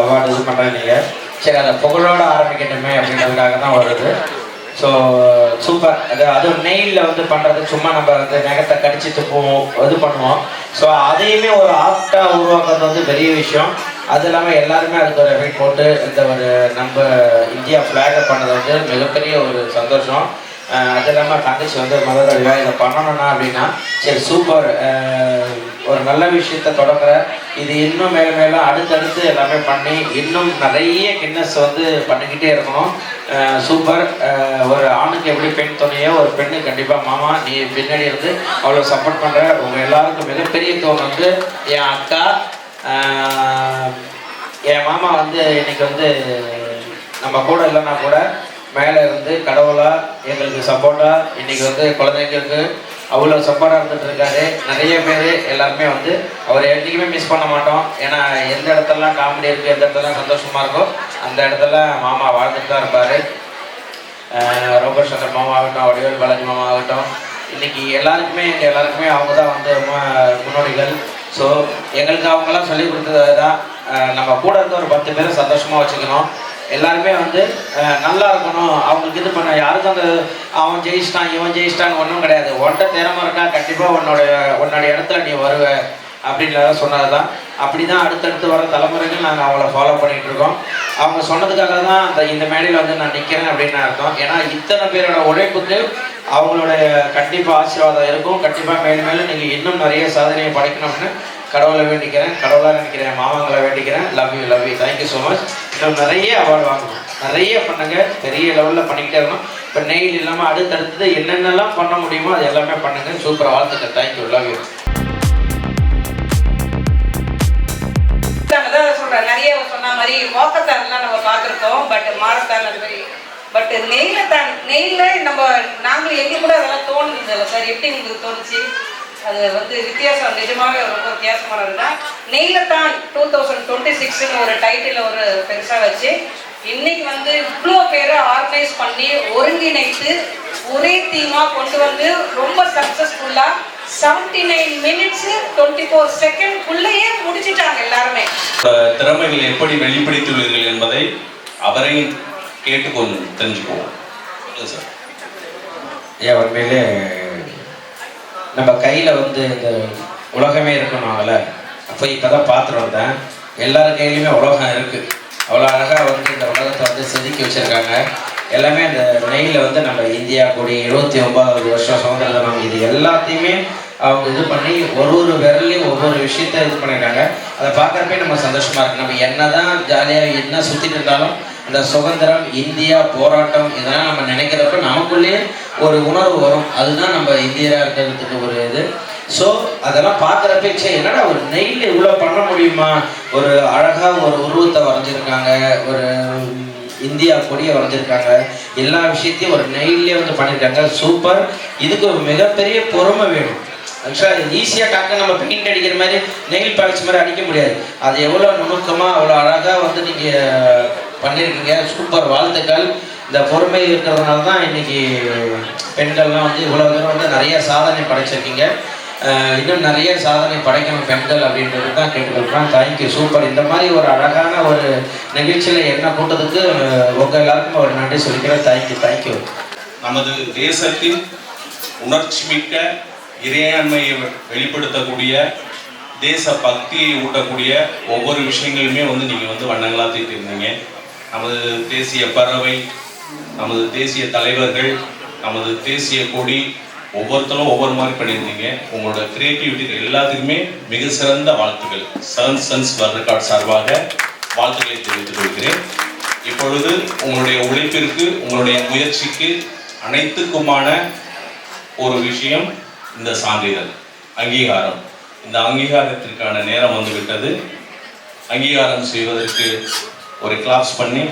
Award இது பண்ணுறேன் நீங்கள். சரி, அதை புகழோடு ஆரம்பிக்கட்டுமே அப்படின்றதுக்காக தான் வருது. So super. அதுவும் நெயிலில் வந்து பண்ணுறது சும்மா நம்ம வந்து நகத்தை கடிச்சிட்டு போவோம், இது பண்ணுவோம். ஸோ அதையுமே ஒரு ஆர்ட்டாக உருவாக்குறது வந்து பெரிய விஷயம். அது இல்லாமல் எல்லாருமே அதுக்கு ஒரு எஃபெக்ட் போட்டு இந்த ஒரு நம்ம இந்தியா ஃப்ளாகை பண்ணது வந்து மிகப்பெரிய ஒரு சந்தோஷம். அது இல்லாமல் தங்கச்சி வந்து முதல்ல இதை பண்ணணும்னா அப்படின்னா சரி சூப்பர், ஒரு நல்ல விஷயத்தை தொடங்குற, இது இன்னும் மேலும் மேலும் அடுத்தடுத்து எல்லாமே பண்ணி இன்னும் நிறைய கின்னஸ் வந்து பண்ணிக்கிட்டே இருக்கணும். சூப்பர். ஒரு ஆணுக்கு எப்படி பெண் துணையோ ஒரு பெண்ணு கண்டிப்பாக மாமா நீ பின்னாடி இருந்து அவ்வளோ சப்போர்ட் பண்ணுற. உங்கள் எல்லாருக்கும் மிகப்பெரிய தோணு வந்து என் அக்கா, என் மாமா வந்து இன்னைக்கு வந்து நம்ம கூட இல்லைன்னா கூட மேலே இருந்து கடவுளாக எங்களுக்கு சப்போர்ட்டாக இன்றைக்கி வந்து குழந்தைங்களுக்கு அவ்வளோ சப்போர்ட்டாக இருந்துகிட்டு இருக்காரு. நிறைய பேர் எல்லாருமே வந்து அவரை என்றைக்குமே மிஸ் பண்ண மாட்டோம். ஏன்னா எந்த இடத்துலலாம் காமெடி இருக்குது, எந்த இடத்துலலாம் சந்தோஷமாக இருக்கோ அந்த இடத்துல மாமா வாழ்ந்துட்டு தான் இருப்பார். ரோபர்ட் சங்கர் மாமா ஆகட்டும், வடிவேல் பாலாஜி மாமா ஆகட்டும், இன்றைக்கி எல்லாருக்குமே எங்கள் எல்லாருக்குமே அவங்க தான் வந்து ரொம்ப முன்னோடிகள். ஸோ எங்களுக்கு அவங்கெல்லாம் சொல்லிக் கொடுத்தது தான் நம்ம கூட இருக்க ஒரு 10 பேரை சந்தோஷமாக வச்சுக்கணும். எல்லாருமே வந்து நல்லா இருக்கணும். அவங்களுக்கு இது பண்ண யாருக்கும் அந்த அவன் ஜெயிச்சிட்டான் இவன் ஜெயிச்சிட்டான்னு ஒன்றும் கிடையாது. ஒன்றை திறமை இருக்கா கண்டிப்பாக உன்னோட இடத்துல நீ வருவ அப்படின்றத சொன்னது தான். அப்படி தான் அடுத்தடுத்து வர தலைமுறைகள் நாங்கள் அவங்கள ஃபாலோ பண்ணிகிட்டு இருக்கோம். அவங்க சொன்னதுக்காக தான் இந்த மேடையில் வந்து நான் நிற்கிறேன் அப்படின்னு அர்த்தம். ஏன்னா இத்தனை பேரோட உழைப்புக்கு அவங்களுடைய கண்டிப்பாக ஆசீர்வாதம் இருக்கும். கண்டிப்பாக மேலும் மேலும் நீங்கள் இன்னும் நிறைய சாதனையை படைக்கணும்னு கடவுளை வேண்டிக்கிறேன், கடவுளாக நினைக்கிறேன், மாமாங்களை வேண்டிக்கிறேன். Love you thank you so much. இன்னும் நிறைய அவார்டு வாங்கணும், நிறைய பண்ணுங்க, பெரிய லெவலில் பண்ணிக்கிட்டே இருக்கணும். இப்போ நெயில் இல்லாமல் அடுத்தடுத்தது என்னென்னலாம் பண்ண முடியுமோ அது எல்லாமே பண்ணுங்க. சூப்பர், வாழ்த்துக்கள். Thank you, love you. சொல்கிறேன், நிறைய சொன்ன மாதிரி வாக்கத்தான்லாம் நம்ம பார்த்துருக்கோம். பட் மாரத்தான் அது மாதிரி பட் நெயிலில் நாங்களும் எங்களுக்கு கூட அதெல்லாம் தோணுது இல்லை சார். எப்படி உங்களுக்கு தோணுச்சு? அது வந்து வித்தியாசம், நிஜமாவே ரொம்ப வித்தியாசமானது தான். நெயிலத்தான் 2026 ஒரு டைட்டில் ஒரு பெருசாக வச்சு இன்னைக்கு வந்து இவ்வளோ பேரை ஆர்கனைஸ் பண்ணி ஒருங்கிணைத்து ஒரே தீமாக கொண்டு வந்து ரொம்ப சக்ஸஸ்ஃபுல்லாக 79 minutes 24 seconds முடிச்சிட்டாங்க எல்லாருமே. திறமைகளை எப்படி வெளிப்படுத்தியுள்ளீர்கள் என்பதை அவரையும் கேட்டுக்கொண்டு தெரிஞ்சுக்குவோம் சார். ஏன் உண்மையிலே நம்ம கையில் வந்து இந்த உலகமே இருக்கணும்ல. அப்போ இப்போ தான் பார்த்துட்டு வந்தேன், எல்லார் கையிலையுமே உலகம் இருக்குது. அவ்வளோ அழகாக வந்து இந்த உலகத்தை வந்து செதுக்கி வச்சுருக்காங்க. எல்லாமே அந்த நெய்யில் வந்து நம்ம இந்தியா கூடி 79வது வருஷம் சுதந்திர தினம் இது எல்லாத்தையுமே அவங்க இது பண்ணி ஒரு விரல்லையும் ஒவ்வொரு விஷயத்த இது பண்ணியிருக்காங்க. அதை பார்க்குறப்பே நம்ம சந்தோஷமாக இருக்குது. நம்ம என்ன தான் ஜாலியாக என்ன சுற்றிட்டு இருந்தாலும் அந்த சுதந்திரம், இந்தியா போராட்டம் இதெல்லாம் நம்ம நினைக்கிறப்ப நமக்குள்ளேயே ஒரு உணர்வு வரும். அதுதான் நம்ம இந்தியராக இருக்கிறதுக்கு ஒரு இது. ஸோ அதெல்லாம் பார்க்குறப்ப என்னடா ஒரு நெய்யில் இவ்வளோ பண்ண முடியுமா? ஒரு அழகாக ஒரு உருவத்தை வரைஞ்சிருக்காங்க, ஒரு இந்தியா கொடியை வரைஞ்சிருக்காங்க, எல்லா விஷயத்தையும் ஒரு நெய்லே வந்து பண்ணியிருக்காங்க. சூப்பர். இதுக்கு ஒரு மிகப்பெரிய பொறுமை வேணும். ஆக்சுவலாக ஈஸியாக டக்கு நம்ம பெயிண்ட் அடிக்கிற மாதிரி நெயில் பாலிஷ் மாதிரி அடிக்க முடியாது. அது எவ்வளோ நுணுக்கமாக அவ்வளோ அழகாக வந்து நீங்கள் பண்ணியிருக்கீங்க. சூப்பர், வாழ்த்துக்கள். இந்த பொறுமை இருக்கிறதுனால தான் இன்றைக்கி பெண்கள்லாம் வந்து இவ்வளோ தூரம் வந்து நிறைய சாதனை படைச்சிருக்கீங்க. இன்னும் நிறைய சாதனை படைக்கணும் பெண்கள் அப்படின்றது தான் கேட்டுக்கொள்கிறேன். Thank you, super. இந்த மாதிரி ஒரு அழகான ஒரு நிகழ்ச்சியில் என்ன கூட்டத்துக்கு உங்கள் எல்லாருக்கும் ஒரு நன்றி சொல்லிக்கிறேன். தேங்க்யூ. நமது தேசத்தின் உணர்ச்சி மிக்க இறையாண்மையை வெளிப்படுத்தக்கூடிய, தேச பக்தியை ஊட்டக்கூடிய ஒவ்வொரு விஷயங்களுமே வந்து நீங்கள் வந்து வண்ணங்களாக தீட்டிருந்தீங்க. நமது தேசிய பறவை, நமது தேசிய தலைவர்கள், நமது தேசிய கொடி ஒவ்வொருத்தரும் ஒவ்வொரு மாதிரி பண்ணியிருந்தீங்க. உங்களோட கிரியேட்டிவிட்டி எல்லாத்துக்குமே மிக சிறந்த வாழ்த்துக்கள். செவன் சன்ஸ் ரெக்கார்ட் சார்பாக வாழ்த்துக்களை தெரிவித்துக் கொள்கிறேன். இப்பொழுது உங்களுடைய உழைப்பிற்கு, உங்களுடைய முயற்சிக்கு அனைத்துக்குமான ஒரு விஷயம் இந்த சான்றிதழ், அங்கீகாரம். இந்த அங்கீகாரத்திற்கான நேரம் வந்துவிட்டது. அங்கீகாரம் செய்வதற்கு ஒரு கிளாப்ஸ் பண்ணி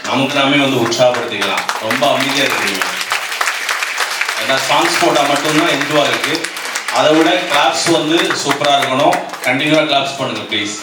நமக்கு நாமே வந்து உற்சாகப்படுத்திக்கலாம். ரொம்ப அமைதியாக இருக்கிறீங்க. ஏன்னா சாங்ஸ் போட்டால் மட்டும்தான் இதுவாக இருக்குது. அதை விட கிளாப்ஸ் வந்து சூப்பராக இருக்கணும். கண்டினியூவாக கிளாப்ஸ் பண்ணுங்க please.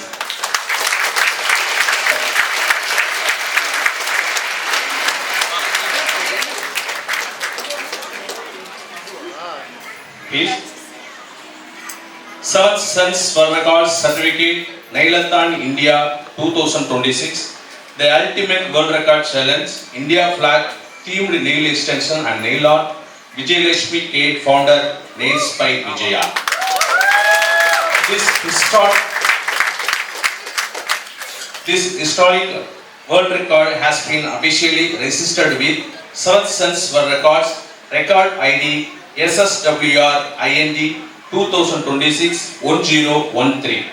Seventh Sons for Records Certificate, Nailathan India 2026. The Ultimate World Record Challenge, India Flag Themed Nail Extension and Nail Art, Vijayalakshmi Kate Founder, Nails by Vijaya. This historic world record has been officially registered with Seventh Sons for Records Record ID SSWR IND 2026-1013.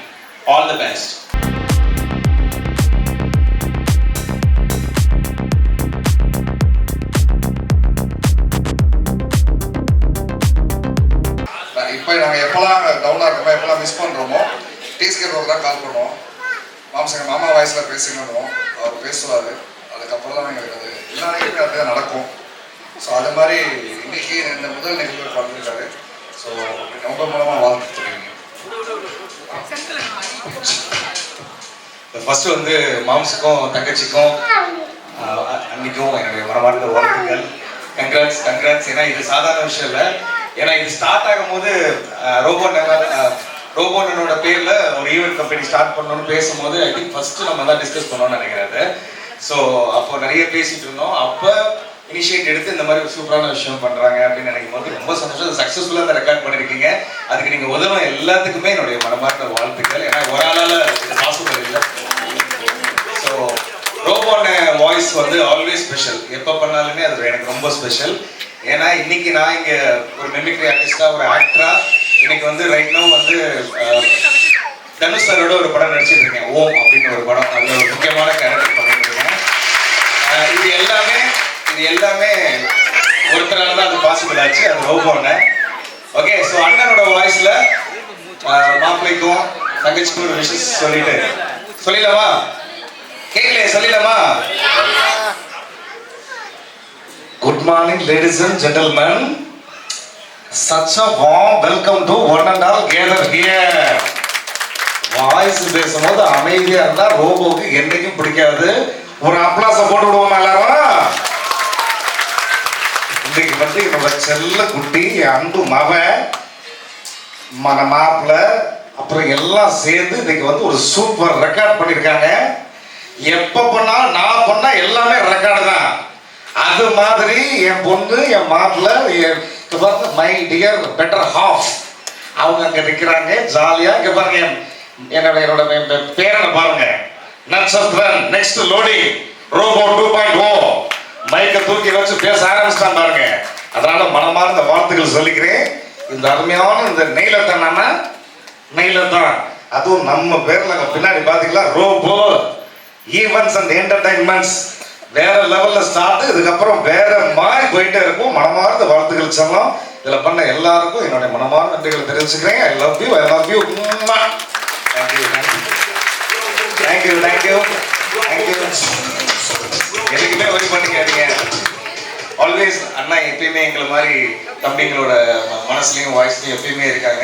All the best. இப்போ நாங்கள் எப்போல்லாம் டவுனாக இருக்கோமோ எப்போல்லாம் miss பண்ணுறோமோ டீஸ்கே road தான் கால் பண்ணுவோம். மாம்சங்க மாமா வாய்ஸில் பேசிக்கணும், அவர் பேசுவார். அதுக்கப்புறம் தான் எங்களுக்கு அது எல்லா நிகழ்ச்சியும் அப்படியே நடக்கும். ஸோ அது மாதிரி இன்னைக்கு இந்த முதல் நிகழ்வு பார்த்துருக்காரு. ஸோ உங்கள் மூலமாக வாழ்த்து தெரியுங்க. ஃபர்ஸ்ட் வந்து மாம்ஸுக்கும் தங்கச்சிக்கும் அன்னைக்கும் என்னுடைய மனமார்ந்த வாழ்த்துக்கள். கங்க்ராட்ஸ். ஏன்னா இது சாதாரண விஷயம் இல்லை. ஏன்னா இது ஸ்டார்ட் ஆகும்போது ரோபோனோட பேர்ல ஒரு ஈவென்ட் கம்பெனி ஸ்டார்ட் பண்ணணும்னு பேசும்போது ஐ திங்க் ஃபர்ஸ்ட் நம்ம தான் டிஸ்கஸ் பண்ணோம்னு நினைக்கிறேன். ஸோ அப்போ நிறைய பேசிட்டு இருந்தோம். அப்போ இனிஷியேட் எடுத்து இந்த மாதிரி ஒரு சூப்பரான விஷயம் பண்றாங்க அப்படின்னு நினைக்கும் போது ரொம்ப சந்தோஷம். சக்ஸஸ்ஃபுல்லாக அதை ரெக்கார்ட் பண்ணிருக்கீங்க. அதுக்கு நீங்க உதவும் எல்லாத்துக்குமே என்னுடைய மனமார்ந்த வாழ்த்துக்கள். ஏன்னா ஒரு ஆளால இது பாசிபிள் இல்லை. ஸோ ரோபோன வாய்ஸ் வந்து ஆல்வேஸ் ஸ்பெஷல். எப்போ பண்ணாலுமே அது எனக்கு ரொம்ப ஸ்பெஷல். ஏன்னா இன்னைக்கு நான் இங்கே ஒரு மெமிக்ரி ஆர்டிஸ்டா ஒரு ஆக்டரா இன்னைக்கு வந்து ரைட் நோ வந்து தனுஷ் சாரோட ஒரு படம் நடிச்சிட்டு இருக்கேன், ஓம் அப்படின்னு ஒரு படம். அதில் ஒரு முக்கியமான கேரக்டர் பண்ணிட்டு இருக்கேன். இது எல்லாமே ஒருத்தரால தான் அது பாசிபிள் ஆச்சு, அது ரோபோன. ஓகே, ஸோ அண்ணனோட வாய்ஸ்ல மாப்பிள்ளைக்கும் தங்கச்சிக்கும் ஒரு விஷயம் சொல்லிட்டு சொல்லிடலாமா? கேட்கலையே, சொல்லிடலாமா? Good morning, ladies and gentlemen. Such a warm welcome to one and all gather here. Voice பேசும்போது அமைதியா இருந்தா ரோபோக்கு என்னைக்கும் பிடிக்காது. ஒரு அப்ளாஸ போட்டு விடுவோமா எல்லாரும்? இன்னைக்கு வந்து என்னோட செல்ல குட்டி அன்பு மாப்பிள்ள அப்புறம் எல்லாம் சேர்ந்து இன்னைக்கு வந்து ஒரு சூப்பர் ரெக்கார்ட் பண்ணிருக்காங்க. எப்ப பண்ணாலும் நான் பண்ணா எல்லாமே ரெக்கார்டு தான். அது மாதிரி என் பொண்ணு என் மாப்பிள்ள மை டியர் பெட்டர் ஹாஃப் அவங்க அங்க நிக்கிறாங்க ஜாலியா. இங்க பாருங்க என்னோட பேரனை பாருங்க, நட்சத்திரன் நெக்ஸ்ட் லோடிங் ரோபோ 2.0 மைக்க தூக்கி வச்சு பேச ஆரம்பிச்சிட்டான் பாருங்க. அதனால மனமார்ந்த வாழ்த்துக்கள் சொல்லிக்கிறேன். இந்த அருமையான இந்த நெய்லத்தான் அதுவும் நம்ம பேர்ல பின்னாடி பாத்தீங்களா ரோபோ ஈவென்ட்ஸ் அண்ட் என்டர்டைன்மெண்ட்ஸ் வேற லெவல்ல ஸ்டார்ட். இதுக்கப்புறம் வேற மாதிரி போயிட்டே இருக்கும். மனமார்ந்த வாழ்த்துக்கள் சொல்லலாம். இதுல பண்ண எல்லாருக்கும் என்னுடைய மனமார்ந்த நன்றிகளை தெரிவிச்சுக்கிறேன். I love you. தேங்க்யூ. எனக்குமே ஒரி பண்ணிக்காதீங்க. ஆல்வேஸ் அண்ணா எப்பயுமே எங்களை மாதிரி தம்பிங்களோட மனசுலயும் வாய்ஸ்லயும் எப்பயுமே இருக்காங்க.